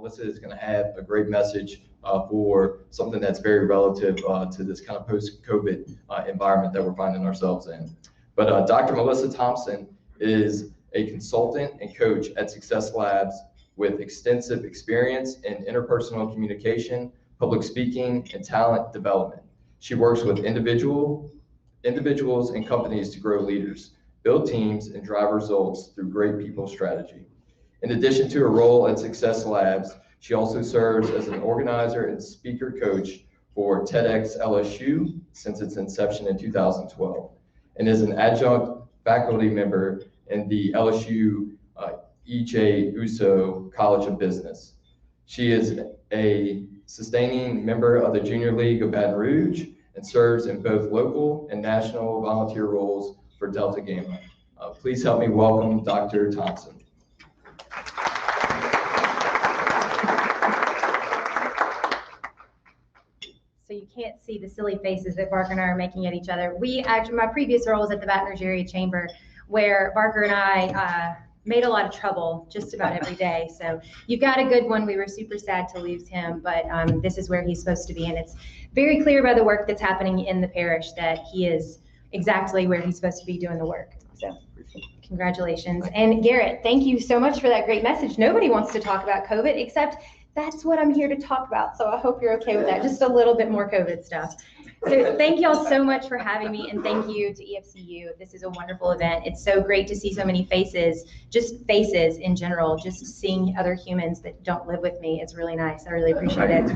Melissa is going to have a great message for something that's very relative to this kind of post-COVID environment that we're finding ourselves in. But Dr. Melissa Thompson is a consultant and coach at Success Labs with extensive experience in interpersonal communication, public speaking, and talent development. She works with individuals and companies to grow leaders, build teams, and drive results through great people strategy. In addition to her role at Success Labs, she also serves as an organizer and speaker coach for TEDx LSU since its inception in 2012, and is an adjunct faculty member in the LSU E.J. Uso College of Business. She is a sustaining member of the Junior League of Baton Rouge and serves in both local and national volunteer roles for Delta Gamma. Please help me welcome Dr. Thompson. So you can't see the silly faces that Barker and I are making at each other. My previous role was at the Baton Rouge Area Chamber, where Barker and I made a lot of trouble just about every day. So you've got a good one. We were super sad to lose him, but this is where he's supposed to be. And it's very clear by the work that's happening in the parish that he is exactly where he's supposed to be doing the work. So congratulations. And Garrett, thank you so much for that great message. Nobody wants to talk about COVID, except that's what I'm here to talk about. So I hope you're okay with that. Just a little bit more COVID stuff. So thank y'all so much for having me, and thank you to EFCU. This is a wonderful event. It's so great to see so many faces, just faces in general, just seeing other humans that don't live with me. It's really nice. I really appreciate it.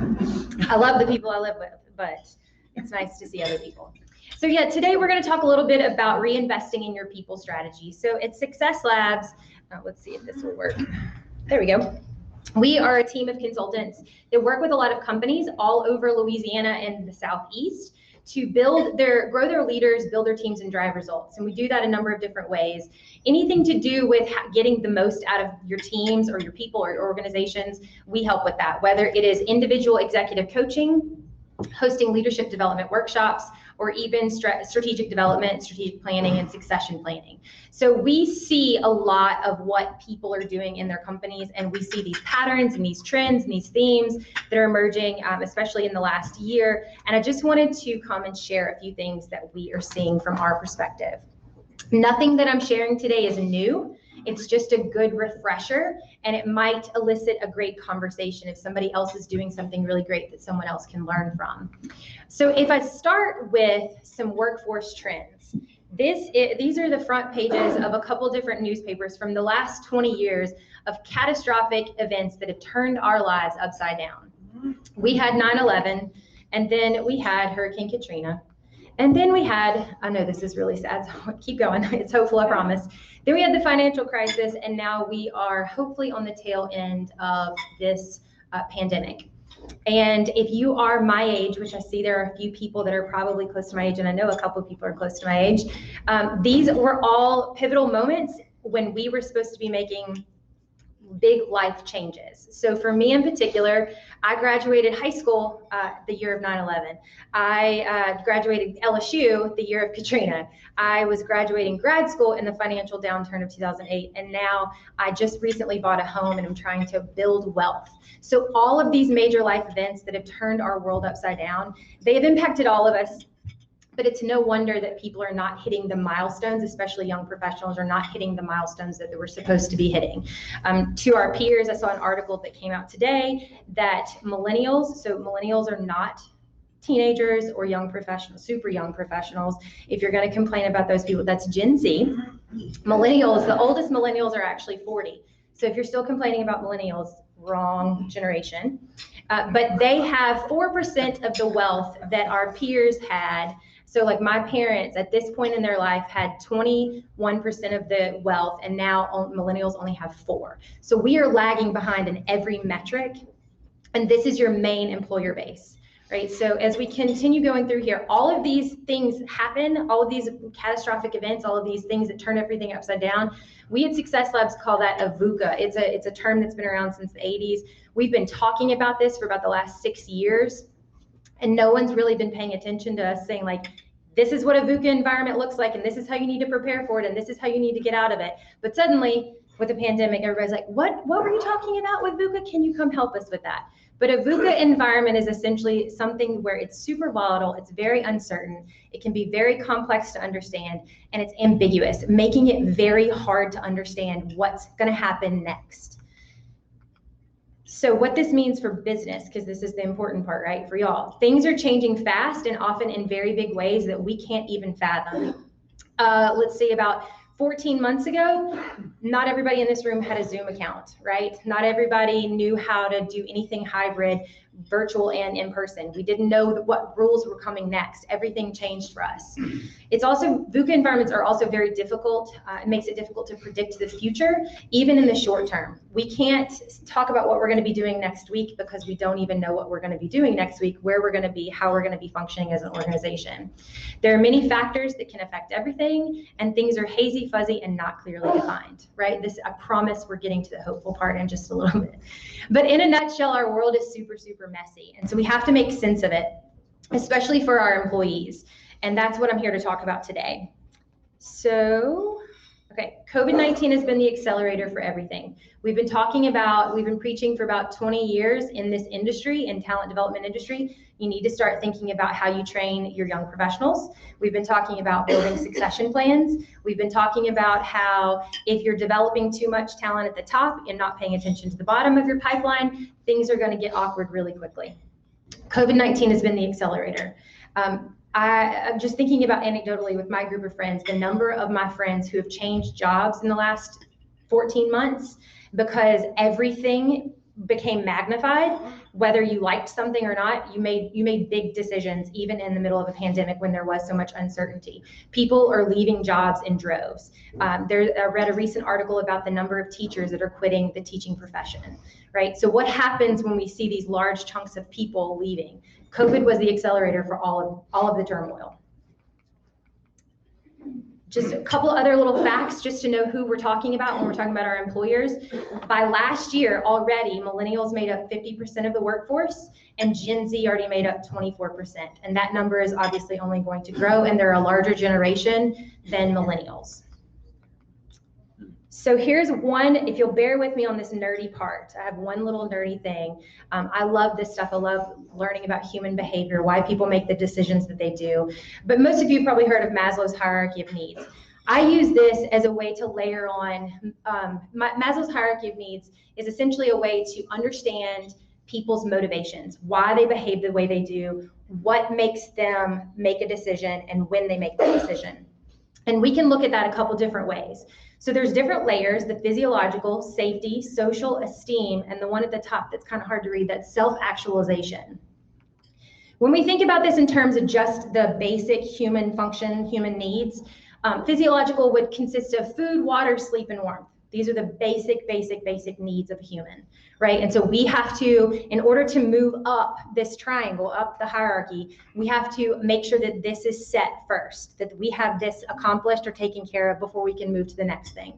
I love the people I live with, but it's nice to see other people. So yeah, today we're going to talk a little bit about reinvesting in your people strategy. So at Success Labs, let's see if this will work. There we go. We are a team of consultants that work with a lot of companies all over Louisiana and the Southeast to grow their leaders, build their teams, and drive results. And we do that a number of different ways. Anything to do with getting the most out of your teams or your people or your organizations, we help with that, whether it is individual executive coaching, hosting leadership development workshops, or even strategic development, strategic planning, and succession planning. So we see a lot of what people are doing in their companies, and we see these patterns and these trends and these themes that are emerging, especially in the last year. And I just wanted to come and share a few things that we are seeing from our perspective. Nothing that I'm sharing today is new. It's just a good refresher, and it might elicit a great conversation if somebody else is doing something really great that someone else can learn from. So if I start with some workforce trends, these are the front pages of a couple different newspapers from the last 20 years of catastrophic events that have turned our lives upside down. We had 9/11, and then we had Hurricane Katrina. And then we had, I know this is really sad, so keep going, it's hopeful, I promise. Then we had the financial crisis, and now we are hopefully on the tail end of this pandemic. And if you are my age, which I see there are a few people that are probably close to my age, and I know a couple of people are close to my age, these were all pivotal moments when we were supposed to be making big life changes. So for me in particular, I graduated high school the year of 9/11. I graduated LSU the year of Katrina. I was graduating grad school in the financial downturn of 2008. And now I just recently bought a home and I'm trying to build wealth. So all of these major life events that have turned our world upside down, they have impacted all of us. But it's no wonder that people are not hitting the milestones, especially young professionals are not hitting the milestones that they were supposed to be hitting. To our peers, I saw an article that came out today that millennials are not teenagers or young professionals, super young professionals. If you're going to complain about those people, that's Gen Z. Millennials, the oldest millennials are actually 40. So if you're still complaining about millennials, wrong generation. But they have 4% of the wealth that our peers had. So like my parents at this point in their life had 21% of the wealth, and now millennials only have 4%. So we are lagging behind in every metric, and this is your main employer base, right? So as we continue going through here, all of these things happen, all of these catastrophic events, all of these things that turn everything upside down. We at Success Labs call that a VUCA. It's a term that's been around since the 80s. We've been talking about this for about the last 6 years, and no one's really been paying attention to us saying like, this is what a VUCA environment looks like, and this is how you need to prepare for it, and this is how you need to get out of it. But suddenly, with the pandemic, everybody's like, what were you talking about with VUCA? Can you come help us with that? But a VUCA environment is essentially something where it's super volatile, it's very uncertain, it can be very complex to understand, and it's ambiguous, making it very hard to understand what's going to happen next. So what this means for business, because this is the important part, right, for y'all, things are changing fast and often in very big ways that we can't even fathom. Let's see, about 14 months ago, not everybody in this room had a Zoom account, right? Not everybody knew how to do anything hybrid, virtual and in person. We didn't know what rules were coming next. Everything changed for us. It's also, VUCA environments are also very difficult. It makes it difficult to predict the future, even in the short term. We can't talk about what we're going to be doing next week because we don't even know what we're going to be doing next week, where we're going to be, how we're going to be functioning as an organization. There are many factors that can affect everything, and things are hazy, fuzzy, and not clearly defined, right? This, I promise we're getting to the hopeful part in just a little bit. But in a nutshell, our world is super, super messy. And so we have to make sense of it, especially for our employees. And that's what I'm here to talk about today. So, okay, COVID-19 has been the accelerator for everything. We've been preaching for about 20 years in this industry, in talent development industry. You need to start thinking about how you train your young professionals. We've been talking about building succession plans. We've been talking about how if you're developing too much talent at the top and not paying attention to the bottom of your pipeline, things are going to get awkward really quickly. COVID-19 has been the accelerator. I'm just thinking about anecdotally with my group of friends, the number of my friends who have changed jobs in the last 14 months because everything became magnified. Whether you liked something or not, you made big decisions even in the middle of a pandemic when there was so much uncertainty. People are leaving jobs in droves. I read a recent article about the number of teachers that are quitting the teaching profession, right? So what happens when we see these large chunks of people leaving? COVID was the accelerator for all of the turmoil. Just a couple other little facts just to know who we're talking about when we're talking about our employers. By last year already, millennials made up 50% of the workforce and Gen Z already made up 24%. And that number is obviously only going to grow, and they're a larger generation than millennials. So here's one, if you'll bear with me on this nerdy part, I have one little nerdy thing. I love this stuff. I love learning about human behavior, why people make the decisions that they do. But most of you have probably heard of Maslow's hierarchy of needs. I use this as a way to layer on, Maslow's hierarchy of needs is essentially a way to understand people's motivations, why they behave the way they do, what makes them make a decision, and when they make that decision. And we can look at that a couple different ways. So there's different layers: the physiological, safety, social, esteem, and the one at the top that's kind of hard to read, that's self-actualization. When we think about this in terms of just the basic human function, human needs, physiological would consist of food, water, sleep, and warmth. These are the basic needs of a human, right? And so we have to, in order to move up this triangle, up the hierarchy, we have to make sure that this is set first, that we have this accomplished or taken care of before we can move to the next thing.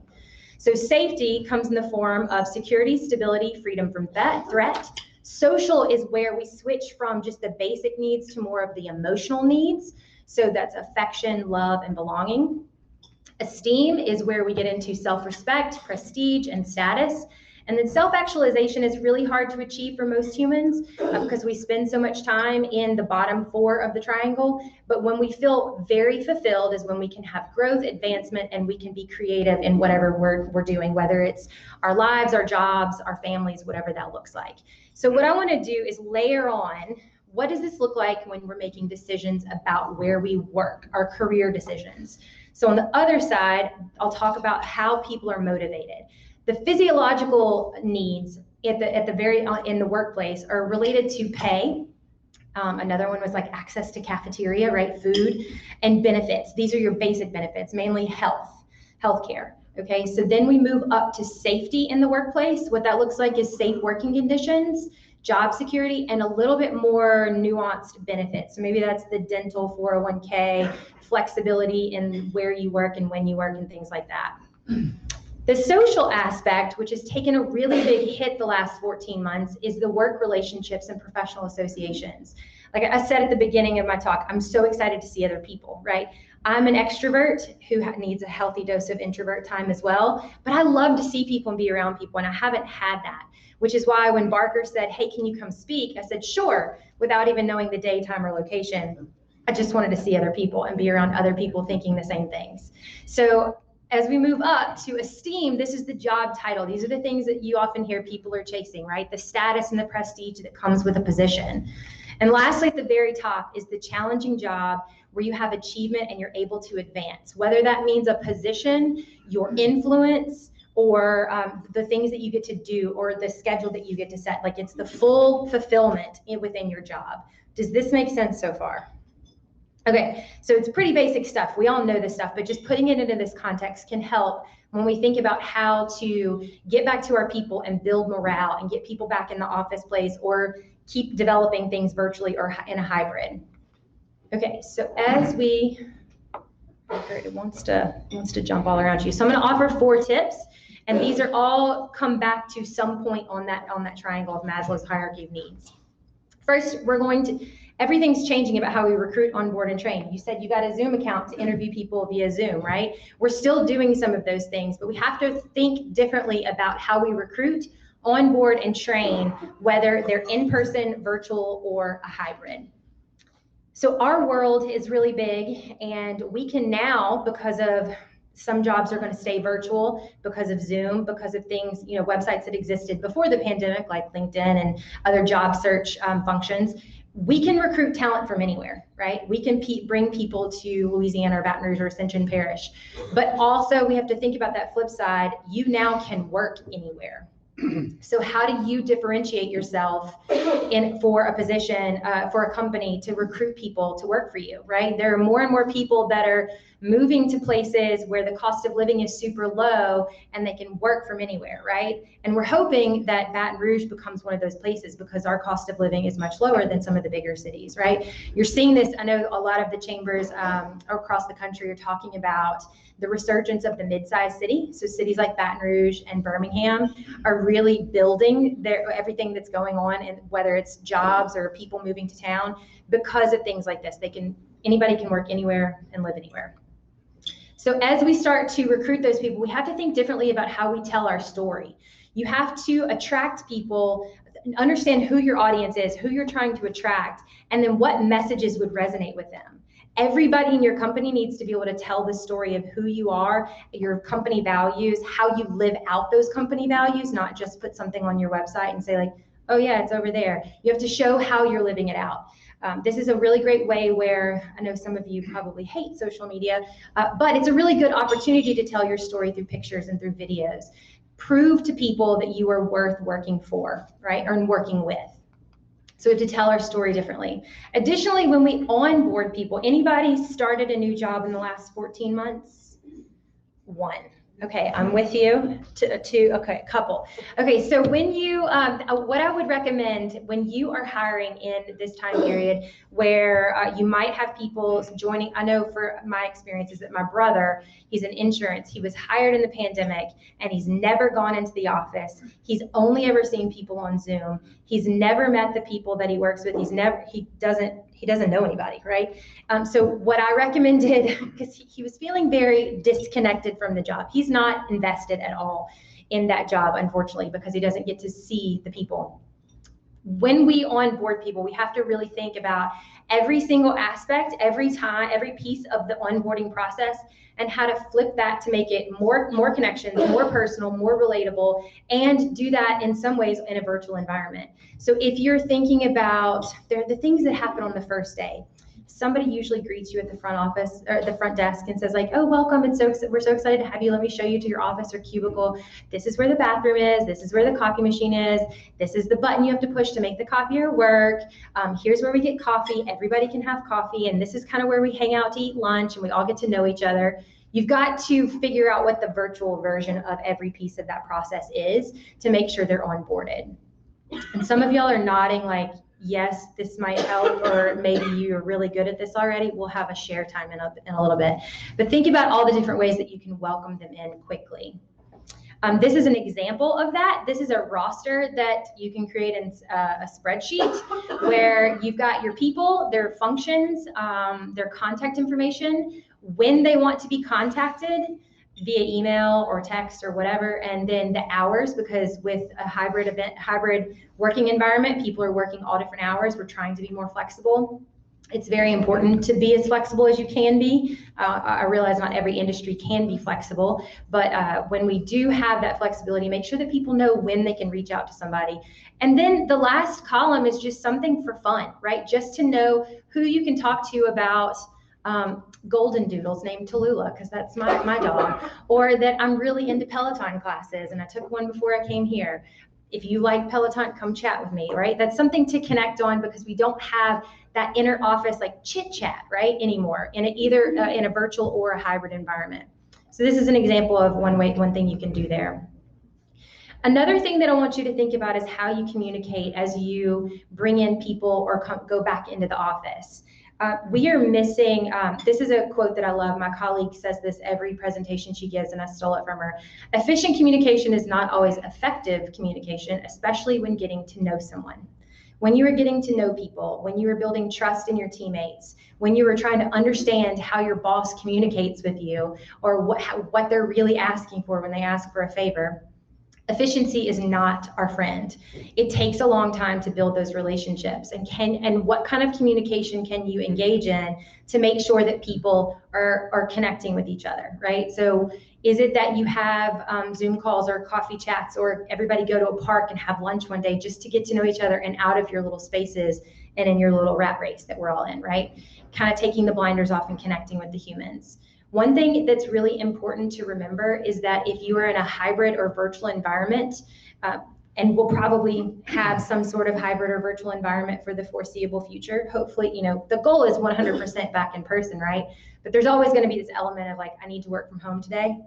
So safety comes in the form of security, stability, freedom from threat. Social is where we switch from just the basic needs to more of the emotional needs. So that's affection, love, and belonging. Esteem is where we get into self-respect, prestige, and status. And then self-actualization is really hard to achieve for most humans because we spend so much time in the bottom 4 of the triangle. But when we feel very fulfilled is when we can have growth, advancement, and we can be creative in whatever we're doing, whether it's our lives, our jobs, our families, whatever that looks like. So what I want to do is layer on, what does this look like when we're making decisions about where we work, our career decisions? So on the other side, I'll talk about how people are motivated. The physiological needs in the workplace are related to pay. Another one was like access to cafeteria, right? Food and benefits. These are your basic benefits, mainly healthcare. Okay, so then we move up to safety in the workplace. What that looks like is safe working conditions, job security, and a little bit more nuanced benefits. So maybe that's the dental, 401k, flexibility in where you work and when you work and things like that. The social aspect, which has taken a really big hit the last 14 months, is the work relationships and professional associations. Like I said at the beginning of my talk, I'm so excited to see other people, right? I'm an extrovert who needs a healthy dose of introvert time as well, but I love to see people and be around people, and I haven't had that, which is why when Barker said, hey, can you come speak? I said, sure, without even knowing the day, time, or location. I just wanted to see other people and be around other people thinking the same things. So as we move up to esteem, this is the job title. These are the things that you often hear people are chasing, right? The status and the prestige that comes with a position. And lastly, at the very top is the challenging job where you have achievement and you're able to advance, whether that means a position, your influence, or the things that you get to do, or the schedule that you get to set. Like, it's the full fulfillment within your job. Does this make sense so far? Okay, so it's pretty basic stuff. We all know this stuff, but just putting it into this context can help when we think about how to get back to our people and build morale and get people back in the office place, or keep developing things virtually or in a hybrid. Okay, so as it wants to jump all around you. So I'm going to offer 4 tips, and these are all come back to some point on that triangle of Maslow's hierarchy of needs. First, everything's changing about how we recruit, onboard, and train. You said you got a Zoom account to interview people via Zoom, right? We're still doing some of those things, but we have to think differently about how we recruit, onboard, and train, whether they're in person, virtual, or a hybrid. So our world is really big, and we can now, because of some jobs are going to stay virtual, because of Zoom, because of things, websites that existed before the pandemic, like LinkedIn and other job search functions, we can recruit talent from anywhere, right? We can bring people to Louisiana or Baton Rouge or Ascension Parish. But also we have to think about that flip side. You now can work anywhere. So how do you differentiate yourself for a position, for a company to recruit people to work for you, right? There are more and more people that are moving to places where the cost of living is super low and they can work from anywhere, right? And we're hoping that Baton Rouge becomes one of those places, because our cost of living is much lower than some of the bigger cities, right? You're seeing this. I know a lot of the chambers across the country are talking about the resurgence of the mid-sized city. So cities like Baton Rouge and Birmingham are really building everything that's going on, and whether it's jobs or people moving to town, because of things like this. Anybody can work anywhere and live anywhere. So as we start to recruit those people, we have to think differently about how we tell our story. You have to attract people, understand who your audience is, who you're trying to attract, and then what messages would resonate with them. Everybody in your company needs to be able to tell the story of who you are, your company values, how you live out those company values, not just put something on your website and say like, oh yeah, it's over there. You have to show how you're living it out. This is a really great way where, I know some of you probably hate social media, but it's a really good opportunity to tell your story through pictures and through videos. Prove to people that you are worth working for, right, or working with. So we have to tell our story differently. Additionally, when we onboard people, anybody started a new job in the last 14 months? 1. Okay, I'm with you. Okay, couple. Okay, so when you, what I would recommend when you are hiring in this time period where you might have people joining, I know for my experience is that my brother, he's in insurance. He was hired in the pandemic and he's never gone into the office. He's only ever seen people on Zoom. He's never met the people that he works with. He doesn't know anybody, right? So what I recommended, because he was feeling very disconnected from the job. He's not invested at all in that job, unfortunately, because he doesn't get to see the people. When we onboard people, we have to really think about every single aspect, every piece of the onboarding process, and how to flip that to make it more connections, more personal, more relatable, and do that in some ways in a virtual environment. So if you're thinking about the things that happen on the first day, somebody usually greets you at the front office or the front desk and says like, oh, welcome, and we're so excited to have you. Let me show you to your office or cubicle. This is where the bathroom is. This is where the coffee machine is. This is the button you have to push to make the copier work. Here's where we get coffee. Everybody can have coffee. And this is kind of where we hang out to eat lunch and we all get to know each other. You've got to figure out what the virtual version of every piece of that process is to make sure they're onboarded. And some of y'all are nodding like, yes, this might help, or maybe you're really good at this already. We'll have a share time in a little bit. But think about all the different ways that you can welcome them in quickly. This is an example of that. This is a roster that you can create in a spreadsheet where you've got your people, their functions, their contact information, when they want to be contacted via email or text or whatever, and then the hours, because with a hybrid working environment, people are working all different hours. We're trying to be more flexible. It's very important to be as flexible as you can be. I realize not every industry can be flexible, but when we do have that flexibility, make sure that people know when they can reach out to somebody. And then the last column is just something for fun, right? Just to know who you can talk to about golden doodles named Tallulah, because that's my dog, or that I'm really into Peloton classes and I took one before I came here. If you like Peloton, come chat with me, right? That's something to connect on, because we don't have that inner office like chit chat, right, anymore in either in a virtual or a hybrid environment. So this is an example of one thing you can do there. Another thing that I want you to think about is how you communicate as you bring in people or go back into the office. We are missing, this is a quote that I love. My colleague says this every presentation she gives, and I stole it from her. Efficient communication is not always effective communication, especially when getting to know someone. When you are getting to know people, when you are building trust in your teammates, when you are trying to understand how your boss communicates with you, or what they're really asking for when they ask for a favor, efficiency is not our friend. It takes a long time to build those relationships, and what kind of communication can you engage in to make sure that people are connecting with each other, right? So is it that you have Zoom calls or coffee chats, or everybody go to a park and have lunch one day just to get to know each other and out of your little spaces and in your little rat race that we're all in, right? Kind of taking the blinders off and connecting with the humans. One thing that's really important to remember is that if you are in a hybrid or virtual environment, and we'll probably have some sort of hybrid or virtual environment for the foreseeable future. Hopefully, the goal is 100% back in person, right? But there's always going to be this element of like, I need to work from home today.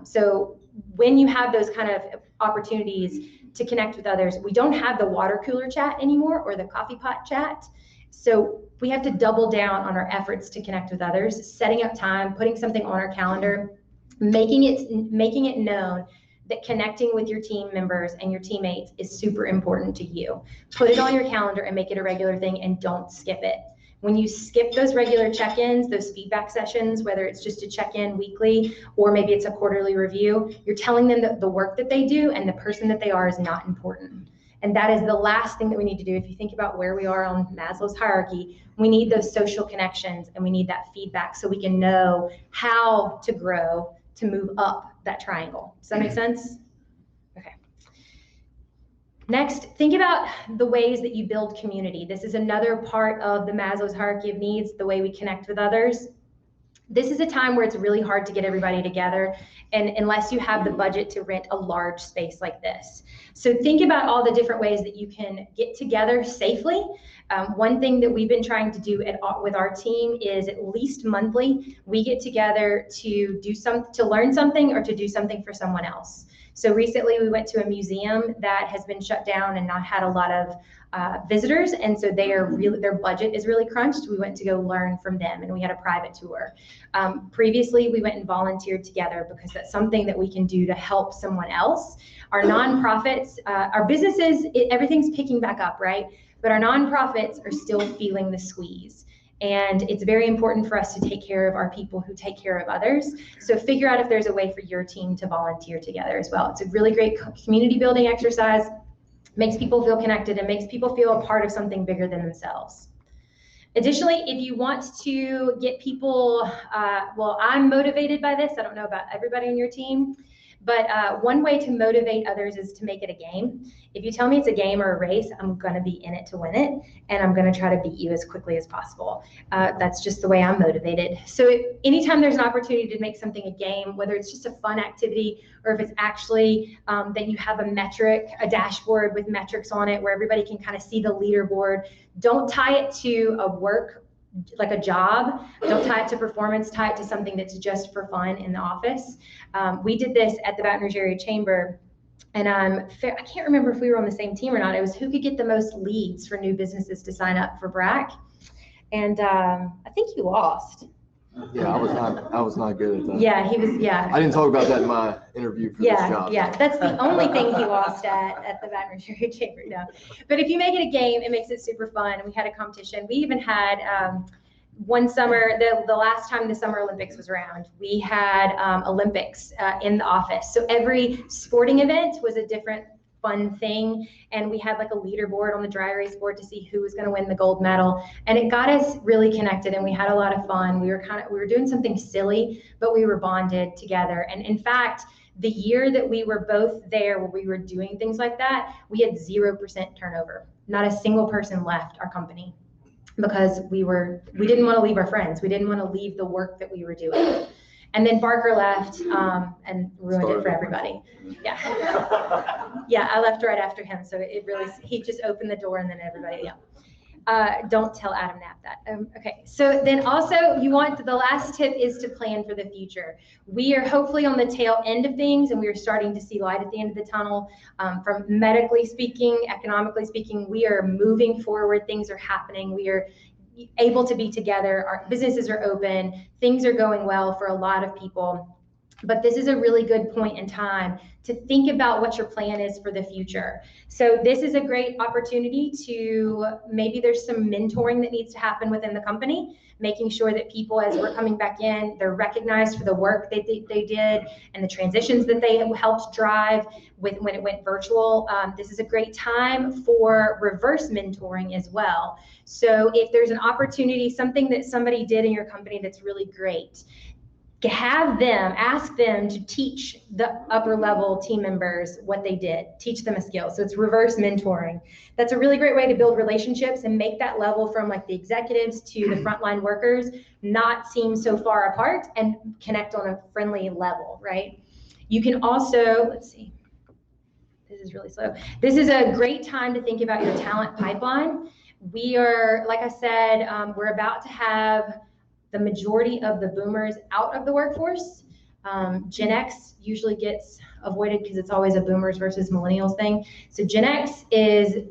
So when you have those kind of opportunities to connect with others, we don't have the water cooler chat anymore or the coffee pot chat. So we have to double down on our efforts to connect with others, setting up time, putting something on our calendar, making it known that connecting with your team members and your teammates is super important to you. Put it on your calendar and make it a regular thing, and don't skip it. When you skip those regular check-ins, those feedback sessions, whether it's just a check-in weekly or maybe it's a quarterly review, you're telling them that the work that they do and the person that they are is not important. And that is the last thing that we need to do. If you think about where we are on Maslow's hierarchy, we need those social connections and we need that feedback so we can know how to grow to move up that triangle. Does that make sense? Okay. Next, think about the ways that you build community. This is another part of the Maslow's hierarchy of needs, the way we connect with others. This is a time where it's really hard to get everybody together, and unless you have the budget to rent a large space like this. So think about all the different ways that you can get together safely. One thing that we've been trying to do with our team is at least monthly, we get together to learn something or to do something for someone else. So recently we went to a museum that has been shut down and not had a lot of visitors, and so their budget is really crunched. We went to go learn from them, and we had a private tour. Previously, we went and volunteered together because that's something that we can do to help someone else. Our nonprofits, our businesses, everything's picking back up, right? But our nonprofits are still feeling the squeeze. And it's very important for us to take care of our people who take care of others. So figure out if there's a way for your team to volunteer together as well. It's a really great community building exercise. Makes people feel connected and makes people feel a part of something bigger than themselves. Additionally, if you want to get people, well, I'm motivated by this. I don't know about everybody on your team, but one way to motivate others is to make it a game. If you tell me it's a game or a race, I'm going to be in it to win it, and I'm going to try to beat you as quickly as possible. That's just the way I'm motivated. So anytime there's an opportunity to make something a game, whether it's just a fun activity or if it's actually that you have a dashboard with metrics on it where everybody can kind of see the leaderboard, don't tie it to a work, like a job. Don't tie it to performance, tie it to something that's just for fun in the office. We did this at the Baton Rouge Area Chamber, and I can't remember if we were on the same team or not. It was who could get the most leads for new businesses to sign up for BRAC. And I think you lost. Yeah, I was not good at that. Yeah, he was, yeah. I didn't talk about that in my interview for this job. Yeah, that's the only thing he lost at the Baton Rouge Area Chamber. No. But if you make it a game, it makes it super fun. We had a competition. We even had, one summer, the last time the Summer Olympics was around, we had Olympics in the office. So every sporting event was a different fun thing, and we had like a leaderboard on the dry erase board to see who was going to win the gold medal, and it got us really connected, and we had a lot of fun. We were doing something silly, but we were bonded together. And in fact, the year that we were both there where we were doing things like that, we had 0% turnover. Not a single person left our company, because we didn't want to leave our friends. We didn't want to leave the work that we were doing. And then Barker left and ruined it for everybody. Yeah. Yeah, I left right after him. So he just opened the door, and then everybody, yeah. Don't tell Adam Knapp that. Okay, so then also the last tip is to plan for the future. We are hopefully on the tail end of things, and we are starting to see light at the end of the tunnel. From medically speaking, economically speaking, we are moving forward. Things are happening. We are able to be together. Our businesses are open. Things are going well for a lot of people. But this is a really good point in time to think about what your plan is for the future. So this is a great opportunity to, maybe there's some mentoring that needs to happen within the company, making sure that people, as we're coming back in, they're recognized for the work that they did and the transitions that they helped drive when it went virtual. This is a great time for reverse mentoring as well. So if there's an opportunity, something that somebody did in your company that's really great, ask them to teach the upper level team members what they did, teach them a skill. So it's reverse mentoring. That's a really great way to build relationships and make that level from like the executives to the frontline workers not seem so far apart and connect on a friendly level, right? You can also, let's see, this is really slow. This is a great time to think about your talent pipeline. We are, like I said, we're about to have the majority of the boomers out of the workforce. Gen X usually gets avoided because it's always a boomers versus millennials thing. So Gen X is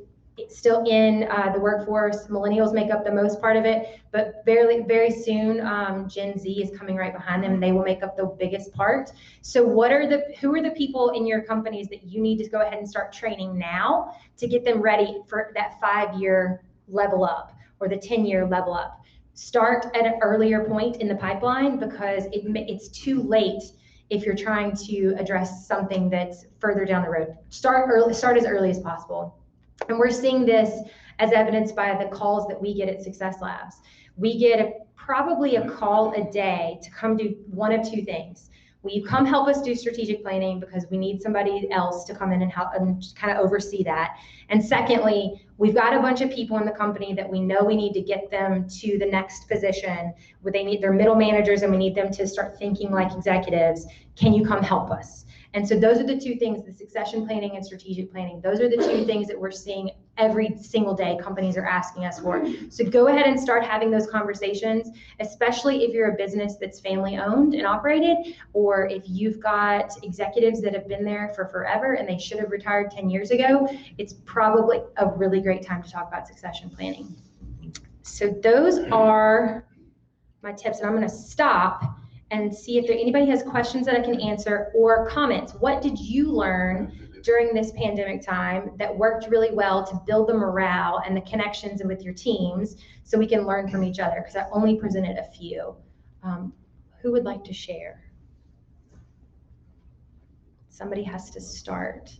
still in the workforce. Millennials make up the most part of it, but very soon Gen Z is coming right behind them, and they will make up the biggest part. So who are the people in your companies that you need to go ahead and start training now to get them ready for that 5-year level up or the 10-year level up? Start at an earlier point in the pipeline, because it's too late if you're trying to address something that's further down the road. Start as early as possible. And we're seeing this as evidenced by the calls that we get at Success Labs. We get probably a call a day to come do one of two things. Will you come help us do strategic planning, because we need somebody else to come in and help and just kind of oversee that. And secondly, we've got a bunch of people in the company that we know we need to get them to the next position where they're middle managers, and we need them to start thinking like executives. Can you come help us? And so those are the two things, the succession planning and strategic planning. Those are the two things that we're seeing every single day companies are asking us for. So go ahead and start having those conversations, especially if you're a business that's family owned and operated, or if you've got executives that have been there for forever and they should have retired 10 years ago. It's probably a really great time to talk about succession planning. So those are my tips, and I'm going to stop and see if anybody has questions that I can answer or comments. What did you learn during this pandemic time that worked really well to build the morale and the connections with your teams, so we can learn from each other? Because I only presented a few. Who would like to share? Somebody has to start.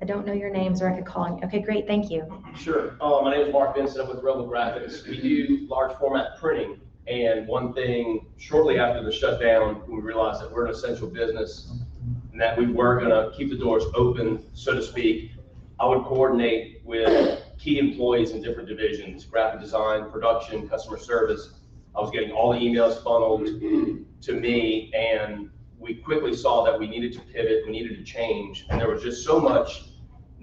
I don't know your names, or I could call you. Okay, great, thank you. Sure. My name is Mark Vincent. I'm with Rebel Graphics. We do large format printing. And one thing, shortly after the shutdown, we realized that we're an essential business and that we were going to keep the doors open, so to speak. I would coordinate with key employees in different divisions: graphic design, production, customer service. I was getting all the emails funneled to me, and we quickly saw that we needed to pivot, we needed to change, and there was just so much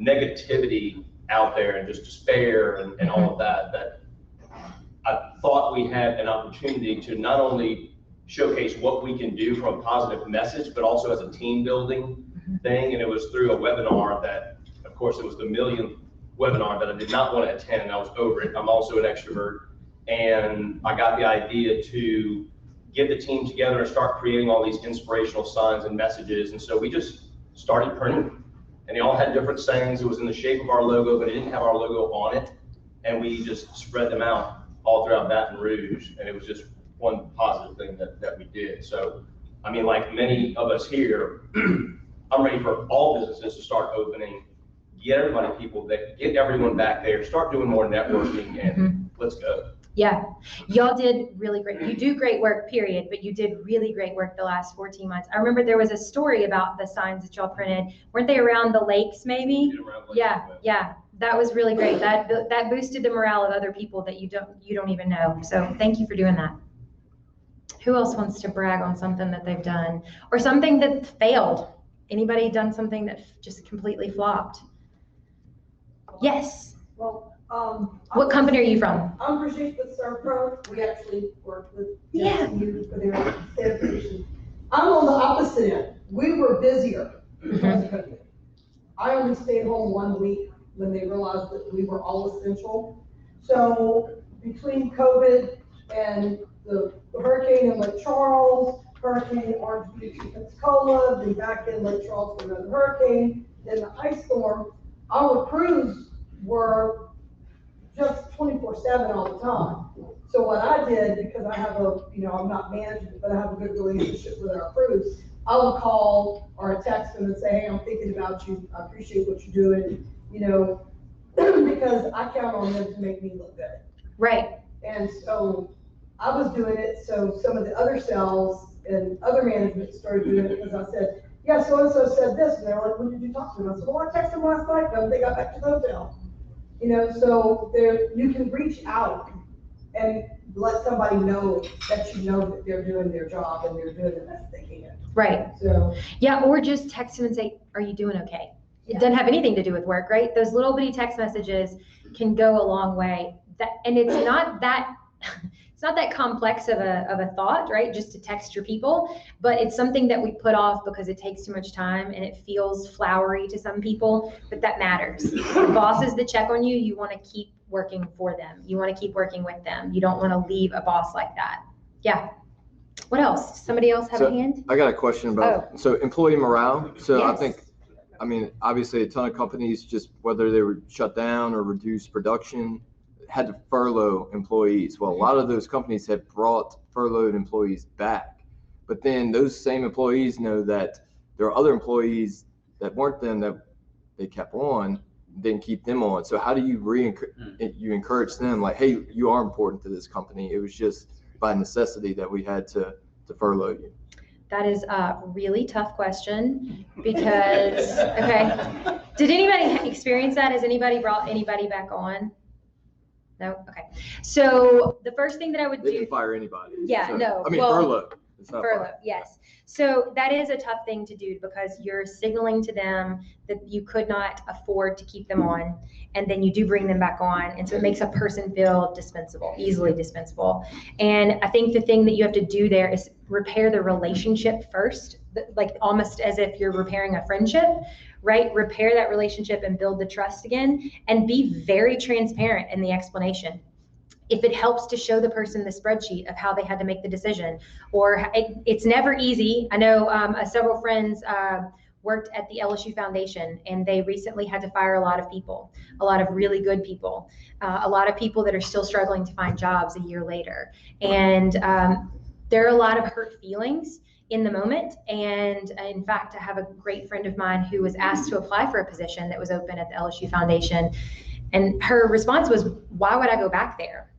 negativity out there and just despair and all of that I thought we had an opportunity to not only showcase what we can do from a positive message, but also as a team building thing. And it was through a webinar that, of course, it was the millionth webinar that I did not want to attend. I was over it. I'm also an extrovert. And I got the idea to get the team together and start creating all these inspirational signs and messages. And so we just started printing, and they all had different sayings. It was in the shape of our logo, but it didn't have our logo on it. And we just spread them out. all throughout Baton Rouge, and it was just one positive thing that we did. So, I mean, like many of us here, I'm ready for all businesses to start opening, get everyone back there, start doing more networking, and let's go. Yeah, y'all did really great. You do great work, period, but you did really great work the last 14 months. I remember there was a story about the signs that y'all printed. Weren't they around the lakes, maybe? Yeah, that was really great. That boosted the morale of other people that you don't even know. So thank you for doing that. Who else wants to brag on something that they've done or something that failed? Anybody done something that just completely flopped? Yes. Well, what company are you from? I'm Brigitte with Serpro. We actually work with Yeah. you for their sanitation. I'm on the opposite end. We were busier because of COVID. I only stayed home 1 week when they realized that we were all essential. So between COVID and the hurricane in Lake Charles, Hurricane Orange Beach in Pensacola, then back in Lake Charles for another hurricane, then the ice storm, our crews were just 24/7 all the time. So what I did, because I have I'm not management, but I have a good relationship with our crews, I would call or text them and say, hey, I'm thinking about you. I appreciate what you're doing, because I count on them to make me look good. Right. And so I was doing it. So some of the other cells and other management started doing it because I said, yeah, so-and-so said this. And they were like, when did you talk to them? I said, well, I texted them last night when they got back to the hotel. So you can reach out and let somebody know that that they're doing their job and they're doing the best they can. Right. So yeah, or just text them and say, are you doing okay? It doesn't have anything to do with work, right? Those little bitty text messages can go a long way. And it's not that complex of a thought, right? Just to text your people, but it's something that we put off because it takes too much time and it feels flowery to some people, but that matters. The bosses that check on you, you want to keep working for them. You want to keep working with them. You don't want to leave a boss like that. Yeah. What else? Somebody else have a hand? I got a question about, so employee morale. So Yes. I mean, obviously a ton of companies, just whether they were shut down or reduced production, had to furlough employees. Well, a lot of those companies have brought furloughed employees back, but then those same employees know that there are other employees that weren't them that they kept on, didn't keep them on. So how do you you encourage them like, hey, you are important to this company. It was just by necessity that we had to furlough you. That is a really tough question because, okay. Did anybody experience that? Has anybody brought anybody back on? No? Okay. So the first thing that I would do. They can fire anybody. Yeah, so, no. I mean, well, furlough. It's not furlough, fire. yes. So that is a tough thing to do because you're signaling to them that you could not afford to keep them on, and then you do bring them back on. And so it makes a person feel dispensable, easily dispensable. And I think the thing that you have to do there is repair the relationship first, like almost as if you're repairing a friendship, right? Repair that relationship and build the trust again, and be very transparent in the explanation. If it helps to show the person the spreadsheet of how they had to make the decision, or it's never easy. I know several friends worked at the LSU Foundation, and they recently had to fire a lot of people, a lot of really good people, a lot of people that are still struggling to find jobs a year later. And there are a lot of hurt feelings in the moment. And in fact, I have a great friend of mine who was asked to apply for a position that was open at the LSU Foundation. And her response was, why would I go back there?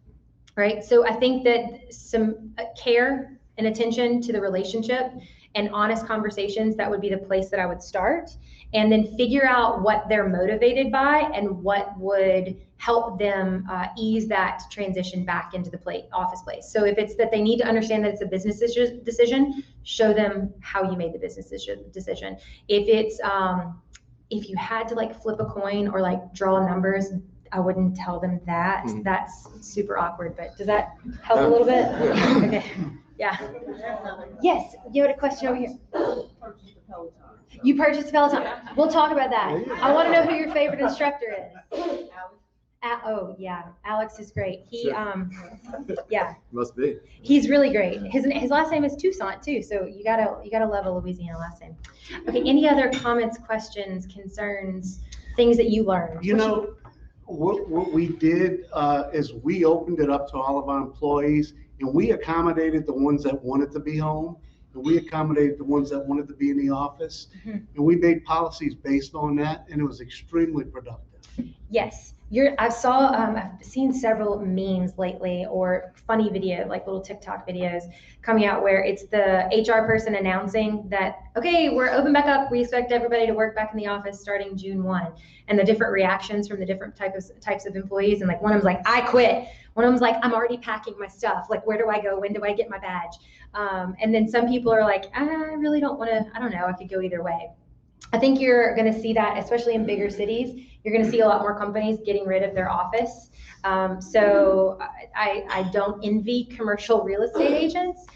Right. So I think that some care and attention to the relationship and honest conversations, that would be the place that I would start. And then figure out what they're motivated by and what would help them ease that transition back into the office place. So if it's that they need to understand that it's a business decision, show them how you made the business decision. If it's, if you had to like flip a coin or like draw numbers, I wouldn't tell them that. That's super awkward, but does that help a little bit? Okay. Yeah. Yes, you had a question over here. You purchased a Peloton. We'll talk about that. I want to know who your favorite instructor is. Oh yeah, Alex is great. He yeah. Must be. He's really great. His last name is Toussaint too, so you gotta love a Louisiana last name. Okay, any other comments, questions, concerns, things that you learned? What we did is we opened it up to all of our employees, and we accommodated the ones that wanted to be home, and we accommodated the ones that wanted to be in the office. And we made policies based on that, and it was extremely productive. Yes, I've seen several memes lately or funny video, like little TikTok videos coming out where it's the HR person announcing that, okay, we're open back up. We expect everybody to work back in the office starting June 1. And the different reactions from the different types of employees. And like one of them's like, I quit. One of them's like, I'm already packing my stuff. Like, where do I go? When do I get my badge? And then some people are like, I really don't want to, I don't know, I could go either way. I think you're going to see that, especially in bigger cities, you're going to see a lot more companies getting rid of their office. So I don't envy commercial real estate agents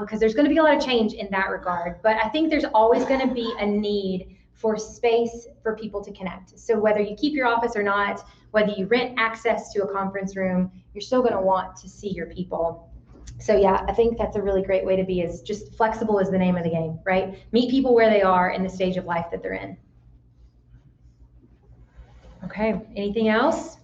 because there's going to be a lot of change in that regard. But I think there's always going to be a need for space for people to connect. So whether you keep your office or not, whether you rent access to a conference room, you're still going to want to see your people. So yeah, I think that's a really great way to be, is just flexible is the name of the game, right? Meet people where they are in the stage of life that they're in. Okay, anything else?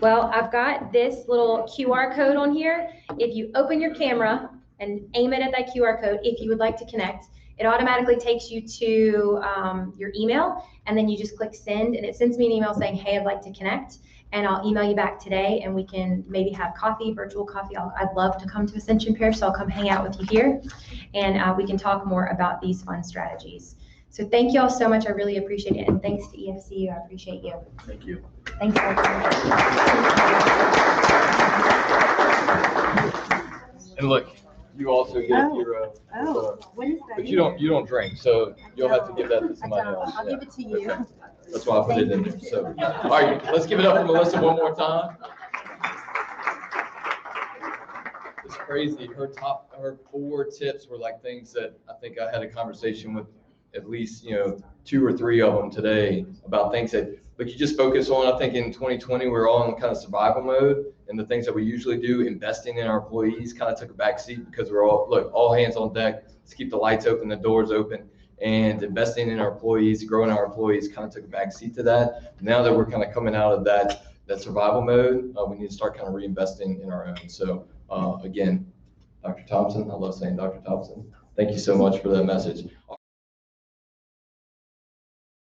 Well, I've got this little QR code on here. If you open your camera and aim it at that QR code, if you would like to connect, it automatically takes you to your email, and then you just click send, and it sends me an email saying, hey, I'd like to connect. And I'll email you back today, and we can maybe have coffee, virtual coffee. I'd love to come to Ascension Parish, so I'll come hang out with you here, and we can talk more about these fun strategies. So thank you all so much. I really appreciate it, and thanks to EFCU. I appreciate you. Thank you. Thanks, everyone. And look, you also get your. What is that? But you don't drink, so you'll have to give that to somebody else. I'll give it to you. Okay. That's why I put it in there. So, all right, let's give it up for Melissa one more time. It's crazy. Her 4 tips were like things that I think I had a conversation with at least 2 or 3 of them today about things that you just focus on. I think in 2020 we're all in kind of survival mode, and the things that we usually do, investing in our employees, kind of took a back seat because we're all hands on deck. Let's keep the lights open, the doors open. And investing in our employees, growing our employees, kind of took a backseat to that. Now that we're kind of coming out of that survival mode, we need to start kind of reinvesting in our own. So again, Dr. Thompson, I love saying Dr. Thompson, thank you so much for that message.